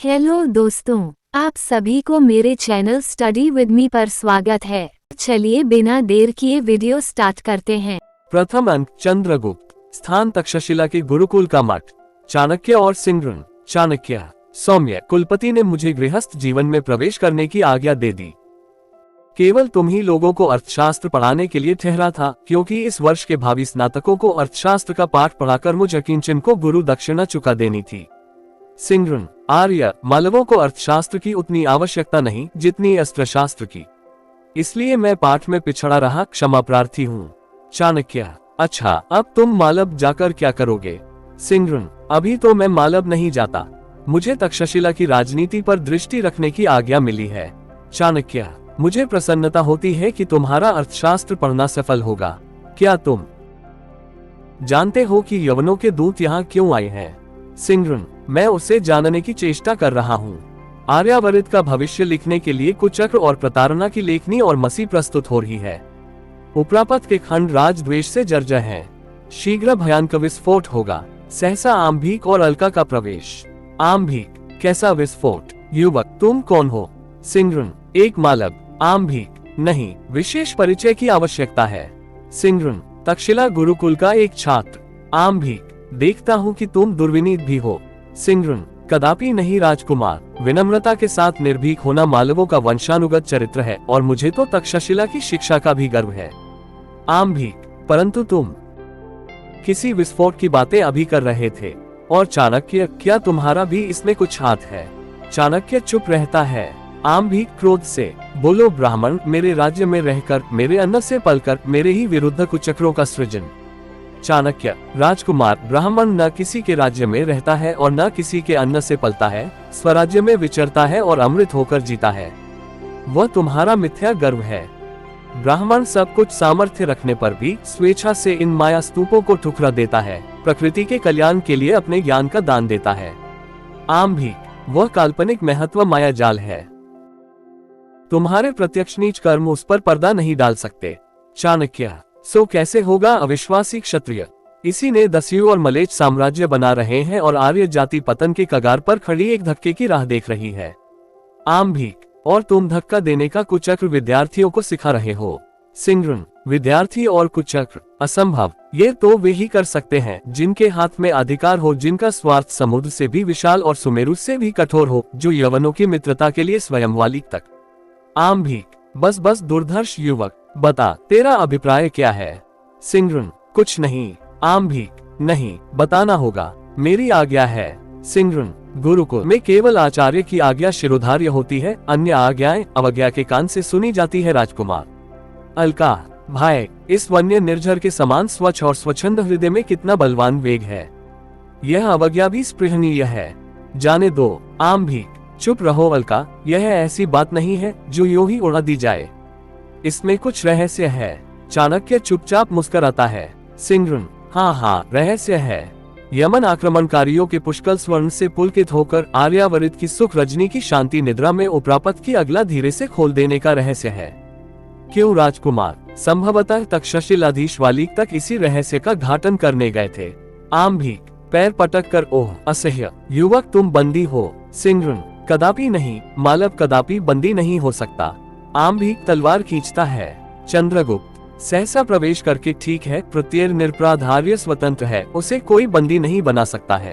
Hello दोस्तों, आप सभी को मेरे चैनल स्टडी विद मी पर स्वागत है। चलिए बिना देर किए वीडियो स्टार्ट करते हैं। प्रथम अंक चंद्रगुप्त, स्थान तक्षशिला के गुरुकुल का मठ। चाणक्य और सिंगरन। चाणक्य, सौम्य कुलपति ने मुझे गृहस्थ जीवन में प्रवेश करने की आज्ञा दे दी। केवल तुम ही लोगों को अर्थशास्त्र पढ़ाने के लिए ठहरा था, क्योंकि इस वर्ष के भावी स्नातकों को अर्थशास्त्र का पाठ पढ़ाकर मुझे किंचन को गुरु दक्षिणा चुका देनी थी। सिंगरन, आर्य मालवों को अर्थशास्त्र की उतनी आवश्यकता नहीं जितनी अस्त्रशास्त्र की, इसलिए मैं पाठ में पिछड़ा रहा, क्षमा प्रार्थी हूँ। चाणक्य, अच्छा अब तुम मालव जाकर क्या करोगे? सिंगरन, अभी तो मैं मालव नहीं जाता, मुझे तक्षशिला की राजनीति पर दृष्टि रखने की आज्ञा मिली है। चाणक्य, मुझे प्रसन्नता होती है कि तुम्हारा अर्थशास्त्र पढ़ना सफल होगा। क्या तुम जानते हो कि यवनों के दूत यहाँ क्यों आए हैं? सिंगरन, मैं उसे जानने की चेष्टा कर रहा हूँ। आर्यावर्त का भविष्य लिखने के लिए कुचक्र और प्रताड़ना की लेखनी और मसी प्रस्तुत हो रही है। उप्रापत के खंड राजद्वेष से जर्जर हैं। शीघ्र भयानक विस्फोट होगा। सहसा आम्भीक और अलका का प्रवेश। आम्भीक, कैसा विस्फोट? युवक, तुम कौन हो? सिंगरन, एक मालव। आम्भीक, नहीं, विशेष परिचय की आवश्यकता है। सिंगरन, तक्षशिला गुरुकुल का एक छात्र। आम्भीक, देखता हूँ कि तुम दुर्विनीत भी हो। सिंगरन, कदापि नहीं राजकुमार, विनम्रता के साथ निर्भीक होना मालवों का वंशानुगत चरित्र है और मुझे तो तक्षशिला की शिक्षा का भी गर्व है। आम्भीक, परंतु तुम किसी विस्फोट की बातें अभी कर रहे थे। और चाणक्य, क्या तुम्हारा भी इसमें कुछ हाथ है? चाणक्य चुप रहता है। आम्भीक क्रोध से, बोलो ब्राह्मण, मेरे राज्य में रहकर, मेरे अन्न से पलकर, मेरे ही विरुद्ध कुचक्रों का सृजन। चाणक्य, राजकुमार, ब्राह्मण न किसी के राज्य में रहता है और न किसी के अन्न से पलता है, स्वराज्य में विचरता है और अमृत होकर जीता है। वह तुम्हारा मिथ्या गर्व है। ब्राह्मण सब कुछ सामर्थ्य रखने पर भी स्वेच्छा से इन माया स्तूपों को ठुकरा देता है, प्रकृति के कल्याण के लिए अपने ज्ञान का दान देता है। आम्भीक, वह काल्पनिक महत्व माया जाल है। तुम्हारे प्रत्यक्ष नीच कर्म उस पर पर्दा नहीं डाल सकते। चाणक्य, सो कैसे होगा अविश्वासी क्षत्रिय? इसी ने दस्यु और मलेच्छ साम्राज्य बना रहे हैं और आर्य जाति पतन के कगार पर खड़ी एक धक्के की राह देख रही है। आम्भीक, और तुम धक्का देने का कुचक्र विद्यार्थियों को सिखा रहे हो। सिंगरन, विद्यार्थी और कुचक्र असंभव, ये तो वे ही कर सकते हैं जिनके हाथ में अधिकार हो, जिनका स्वार्थ समुद्र से भी विशाल और सुमेरु से भी कठोर हो, जो यवनों की मित्रता के लिए स्वयं वाली तक। आम्भीक, बस बस दुर्धर्ष युवक, बता तेरा अभिप्राय क्या है? सिंगरन, कुछ नहीं। आम्भीक, नहीं, बताना होगा, मेरी आज्ञा है। सिंगरन, गुरुकुल में केवल आचार्य की आज्ञा शिरोधार्य होती है, अन्य आज्ञाएं अवज्ञा के कान से सुनी जाती है। राजकुमार। अलका, भाई, इस वन्य निर्झर के समान स्वच्छ और स्वच्छंद हृदय में कितना बलवान वेग है। यह अवज्ञा भी स्पृहणीय है। जाने दो। आम्भीक, चुप रहो अलका, यह ऐसी बात नहीं है जो यूं ही उड़ा दी जाए, इसमें कुछ रहस्य है। चाणक्य चुपचाप मुस्कुराता है। सिंगरन, हाँ हाँ, रहस्य है। यमन आक्रमणकारियों के पुष्कल स्वर्ण से पुलकित होकर आर्यावर्त की सुख रजनी की शांति निद्रा में उप्रापत की अगला धीरे से खोल देने का रहस्य है। क्यों राजकुमार? संभवतः तक्षशिलाधीश वाली तक इसी रहस्य का घाटन करने गए थे। आम्भीक, पैर पटक कर, ओह असह्य, युवक तुम बंदी हो। सिंगरन, कदापि नहीं, मालव कदापि बंदी नहीं हो सकता। आम्भीक तलवार खींचता है। चंद्रगुप्त, सहसा प्रवेश करके, ठीक है, प्रत्येक निरपराध आर्य स्वतंत्र है, उसे कोई बंदी नहीं बना सकता है।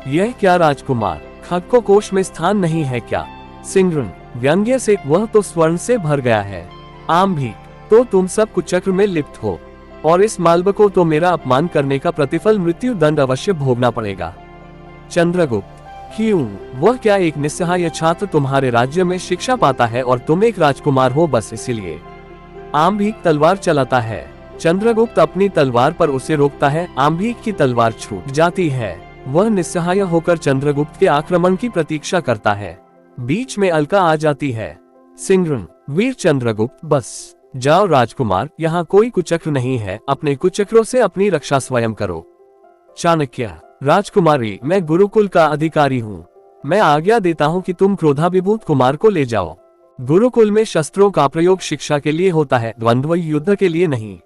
यह क्या राजकुमार, खग कोश में स्थान नहीं है क्या? सिंगरन, व्यंग्य से, वह तो स्वर्ण से भर गया है। आम्भीक, तो तुम सब कुचक्र में लिप्त हो, और इस मालव को तो मेरा अपमान करने का प्रतिफल मृत्यु दंड अवश्य भोगना पड़ेगा। चंद्रगुप्त, क्यों? वह क्या एक निस्सहाय छात्र तुम्हारे राज्य में शिक्षा पाता है और तुम एक राजकुमार हो, बस इसीलिए? आम्भीक तलवार चलाता है। चंद्रगुप्त अपनी तलवार पर उसे रोकता है। आम्भीक की तलवार छूट जाती है। वह निस्सहाय होकर चंद्रगुप्त के आक्रमण की प्रतीक्षा करता है। बीच में अलका आ जाती है। सिंगरन, वीर चंद्रगुप्त, बस जाओ राजकुमार, यहाँ कोई कुचक्र नहीं है, अपने कुचक्रों से अपनी रक्षा स्वयं करो। चाणक्य, राजकुमारी, मैं गुरुकुल का अधिकारी हूँ, मैं आज्ञा देता हूँ कि तुम क्रोधाभिभूत कुमार को ले जाओ। गुरुकुल में शस्त्रों का प्रयोग शिक्षा के लिए होता है, द्वंद्व युद्ध के लिए नहीं।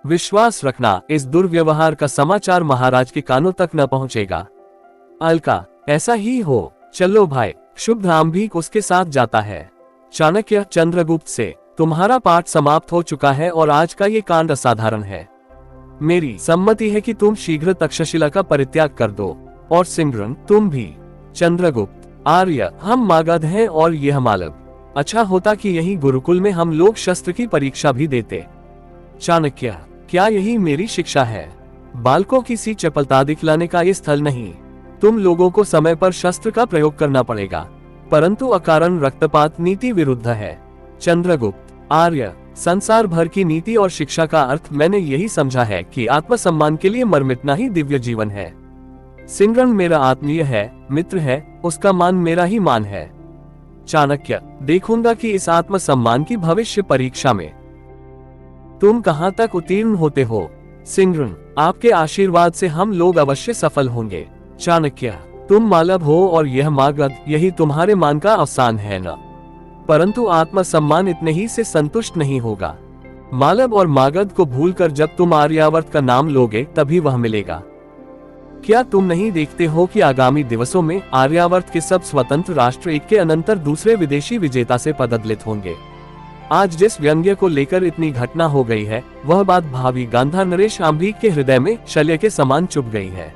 विश्वास रखना, इस दुर्व्यवहार का समाचार महाराज के कानों तक न पहुँचेगा। अलका, ऐसा ही हो। चलो भाई। शुभ आम्भीक उसके साथ जाता है। चाणक्य चंद्रगुप्त से, तुम्हारा पाठ समाप्त हो चुका है और आज का ये कांड असाधारण है। मेरी सम्मति है कि तुम शीघ्र तक्षशिला का परित्याग कर दो, और सिंघ्रन तुम भी। चंद्रगुप्त, आर्य, हम मागध हैं और यह मालव। अच्छा होता कि यही गुरुकुल में हम लोग शस्त्र की परीक्षा भी देते। चाणक्य, क्या यही मेरी शिक्षा है? बालकों की सी चपलता दिखलाने का ये स्थल नहीं। तुम लोगों को समय पर शस्त्र का प्रयोग करना पड़ेगा, परंतु अकारण रक्तपात नीति विरुद्ध है। चंद्रगुप्त, आर्य, संसार भर की नीति और शिक्षा का अर्थ मैंने यही समझा है कि आत्मसम्मान के लिए मर मिटना ही दिव्य जीवन है। सिंघ्रन मेरा आत्मीय है, मित्र है, उसका मान मेरा ही मान है। चाणक्य, देखूंगा कि इस आत्मसम्मान की भविष्य परीक्षा में तुम कहां तक उत्तीर्ण होते हो। सिंघ्रन, आपके आशीर्वाद से हम लोग अवश्य सफल होंगे। चाणक्य, तुम मालव हो और यह मागध, यही तुम्हारे मान का अवसान है न? परंतु आत्मसम्मान इतने ही से संतुष्ट नहीं होगा। मालव और मागध को भूलकर जब तुम आर्यावर्त का नाम लोगे तभी वह मिलेगा। क्या तुम नहीं देखते हो कि आगामी दिवसों में आर्यावर्त के सब स्वतंत्र राष्ट्र एक के अनंतर दूसरे विदेशी विजेता से पददलित होंगे? आज जिस व्यंग्य को लेकर इतनी घटना हो गई है, वह बात भावी गांधार नरेश आम्भीक के हृदय में शल्य के समान चुभ गई है।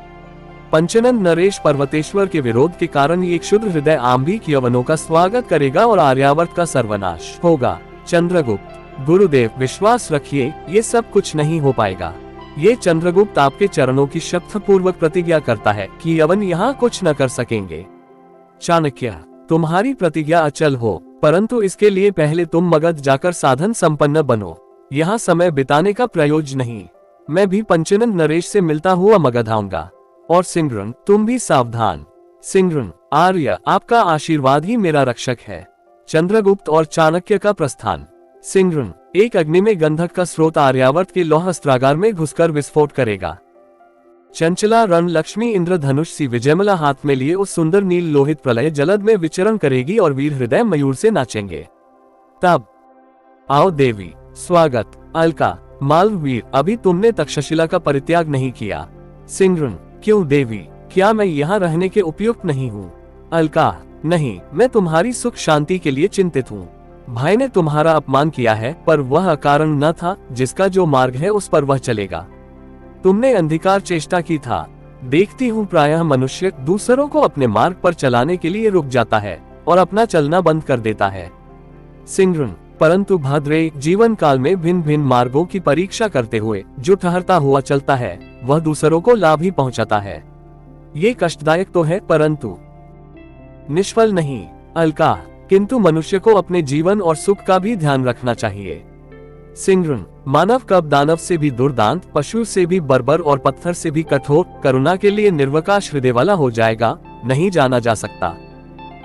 पंचनन नरेश पर्वतेश्वर के विरोध के कारण एक शुद्ध हृदय आम्भीक यवनों का स्वागत करेगा और आर्यावर्त का सर्वनाश होगा। चंद्रगुप्त, गुरुदेव विश्वास रखिए, ये सब कुछ नहीं हो पाएगा। ये चंद्रगुप्त आपके चरणों की शपथ पूर्वक प्रतिज्ञा करता है कि यवन यहाँ कुछ न कर सकेंगे। चाणक्य, तुम्हारी प्रतिज्ञा अचल हो, परंतु इसके लिए पहले तुम मगध जाकर साधन संपन्न बनो। यहाँ समय बिताने का प्रयोजन नहीं। मैं भी पंचनन नरेश से मिलता हुआ मगध आऊंगा। और सिंघ्रन, तुम भी सावधान। सिंघ्रन, आर्य, आपका आशीर्वाद ही मेरा रक्षक है। चंद्रगुप्त और चाणक्य का प्रस्थान। सिंघ्रन, एक अग्नि में गंधक का स्रोत आर्यावर्त के लौह अस्त्रागार में घुसकर विस्फोट करेगा। चंचला रण लक्ष्मी इंद्रधनुष सी विजयमला हाथ में लिए उस सुंदर नील लोहित प्रलय जलद में विचरण करेगी और वीर हृदय मयूर से नाचेंगे। तब आओ देवी, स्वागत। अलका, मालवीर, अभी तुमने तक्षशिला का परित्याग नहीं किया। सिंघ्रन, क्यों देवी, क्या मैं यहाँ रहने के उपयुक्त नहीं हूँ? अलका, नहीं, मैं तुम्हारी सुख शांति के लिए चिंतित हूँ। भाई ने तुम्हारा अपमान किया है, पर वह अकारण न था। जिसका जो मार्ग है उस पर वह चलेगा। तुमने अंधिकार चेष्टा की था। देखती हूँ प्रायः मनुष्य दूसरों को अपने मार्ग पर चलाने के लिए रुक जाता है और अपना चलना बंद कर देता है। सिंघ्रन, परंतु भद्रे, जीवन काल में भिन्न भिन्न मार्गों की परीक्षा करते हुए जो ठहरता हुआ चलता है वह दूसरों को लाभ ही पहुंचाता है। ये कष्टदायक तो है परंतु निष्फल नहीं। अलका, किंतु मनुष्य को अपने जीवन और सुख का भी ध्यान रखना चाहिए। सिंघ्रन, मानव कब दानव से भी दुर्दांत, पशु से भी बर्बर और पत्थर से भी कठोर, करुणा के लिए निर्वकाश हृदय वाला हो जाएगा, नहीं जाना जा सकता।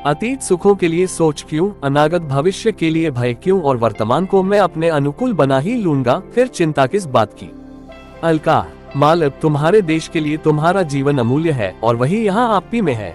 अतीत सुखों के लिए सोच क्यों, अनागत भविष्य के लिए भय क्यों, और वर्तमान को मैं अपने अनुकूल बना ही लूंगा, फिर चिंता किस बात की। अलका, मालव, तुम्हारे देश के लिए तुम्हारा जीवन अमूल्य है और वही यहाँ आप ही में है।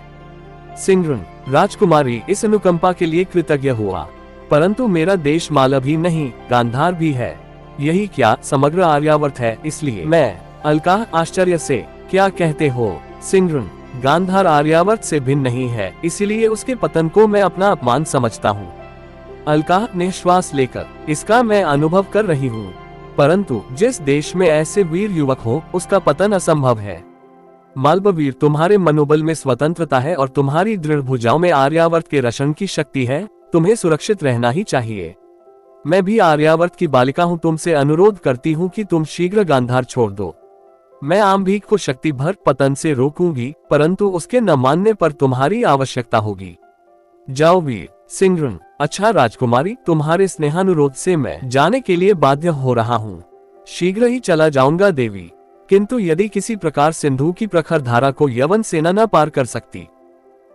सिंघ्रन, राजकुमारी, इस अनुकंपा के लिए कृतज्ञ हुआ, परंतु मेरा देश मालव ही नहीं गांधार भी है। यही क्या समग्र आर्यावर्त है, इसलिए मैं। अलका, आश्चर्य से, क्या कहते हो? सिंघ्रन, गांधार आर्यावर्त से भिन्न नहीं है, इसलिए उसके पतन को मैं अपना अपमान समझता हूँ। अलका, निश्वास लेकर, इसका मैं अनुभव कर रही हूँ, परंतु जिस देश में ऐसे वीर युवक हो उसका पतन असंभव है। मालवीर, तुम्हारे मनोबल में स्वतंत्रता है और तुम्हारी दृढ़ भुजाओं में आर्यावर्त के रक्षण की शक्ति है। तुम्हें सुरक्षित रहना ही चाहिए। मैं भी आर्यावर्त की बालिका हूँ, तुमसे अनुरोध करती हूँ कि तुम शीघ्र गांधार छोड़ दो। मैं आम्भीक को शक्ति भर पतन से रोकूंगी, परंतु उसके न मानने पर तुम्हारी आवश्यकता होगी। जाओ वीर। सिंघ्रन, अच्छा राजकुमारी, तुम्हारे स्नेहानुरोध से मैं जाने के लिए बाध्य हो रहा हूँ। शीघ्र ही चला जाऊंगा देवी, किंतु यदि किसी प्रकार सिंधु की प्रखर धारा को यवन सेना न पार कर सकती।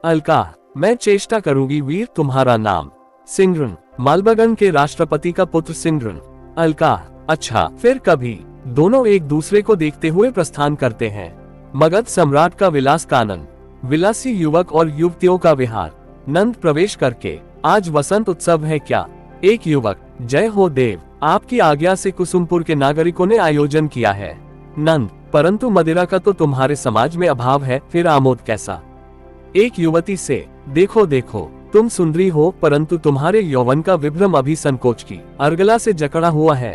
अलका, मैं चेष्टा करूंगी वीर, तुम्हारा नाम? सिंघ्रन, मालबगन के राष्ट्रपति का पुत्र सिंघ्रन। अलका, अच्छा, फिर कभी। दोनों एक दूसरे को देखते हुए प्रस्थान करते हैं। मगध सम्राट का विलास कानन, विलासी युवक और युवतियों का विहार। नंद प्रवेश करके, आज वसंत उत्सव है क्या? एक युवक, जय हो देव, आपकी आज्ञा से कुसुमपुर के नागरिकों ने आयोजन किया है। नंद, परंतु मदिरा का तो तुम्हारे समाज में अभाव है, फिर आमोद कैसा? एक युवती से, देखो देखो, तुम सुंदरी हो परंतु तुम्हारे यौवन का विभ्रम अभी संकोच की अर्गला से जकड़ा हुआ है।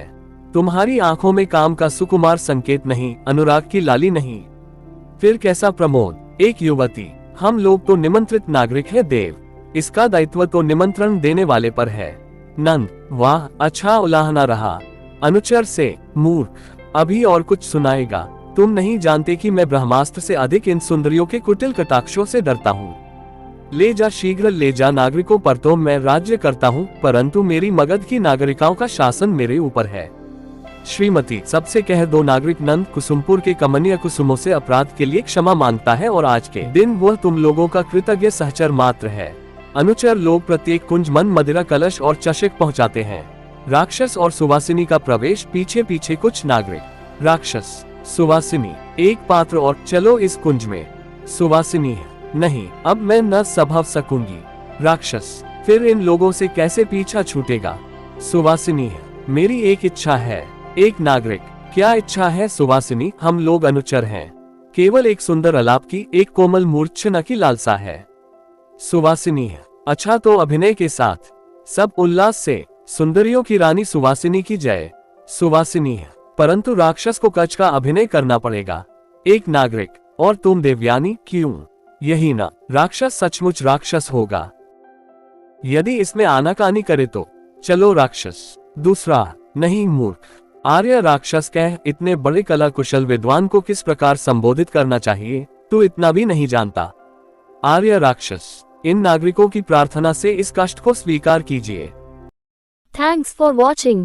तुम्हारी आंखों में काम का सुकुमार संकेत नहीं, अनुराग की लाली नहीं। फिर कैसा प्रमोद। एक युवती, हम लोग तो निमंत्रित नागरिक है देव, इसका दायित्व तो निमंत्रण देने वाले पर है। नंद, वाह, अच्छा उलाहना रहा। अनुचर से, मूर्ख, अभी और कुछ सुनाएगा। तुम नहीं जानते कि मैं ब्रह्मास्त्र से अधिक इन सुंदरियों के कुटिल कटाक्षों से डरता हूँ। ले जा, शीघ्र ले जा, नागरिकों पर तो मैं राज्य करता हूँ परंतु मेरी मगध की नागरिकाओं का शासन मेरे ऊपर है। श्रीमती, सबसे कह दो नागरिक नंद कुसुमपुर के कमनीय कुसुमों से अपराध के लिए क्षमा मांगता है और आज के दिन वह तुम लोगों का कृतज्ञ सहचर मात्र है। अनुचर लोग प्रत्येक कुंज मन मदिरा कलश और चषक पहुंचाते हैं। राक्षस और सुवासिनी का प्रवेश, पीछे पीछे कुछ नागरिक। राक्षस, सुवासिनी, एक पात्र और, चलो इस कुंज में। सुवासिनी है, नहीं, अब मैं न संभव सकूंगी। राक्षस, फिर इन लोगों से कैसे पीछा छूटेगा। सुवासिनी है, मेरी एक इच्छा है। एक नागरिक, क्या इच्छा है सुवासिनी। हम लोग अनुचर हैं, केवल एक सुंदर अलाप की, एक कोमल मूर्छना की लालसा है। सुवासिनी है, अच्छा तो अभिनय के साथ। सब उल्लास से, सुंदरियों की रानी सुवासिनी की जय। सुवासिनी है, परंतु राक्षस को कच का अभिनय करना पड़ेगा। एक नागरिक, और तुम देवयानी, क्यों। यही ना, राक्षस सचमुच राक्षस होगा। यदि इसमें आनाकानी करे तो चलो राक्षस। दूसरा, नहीं मूर्ख, आर्य राक्षस कह। इतने बड़े कला कुशल विद्वान को किस प्रकार संबोधित करना चाहिए, तू इतना भी नहीं जानता। आर्य राक्षस, इन नागरिकों की प्रार्थना से इस कष्ट को स्वीकार कीजिए। Thanks for watching.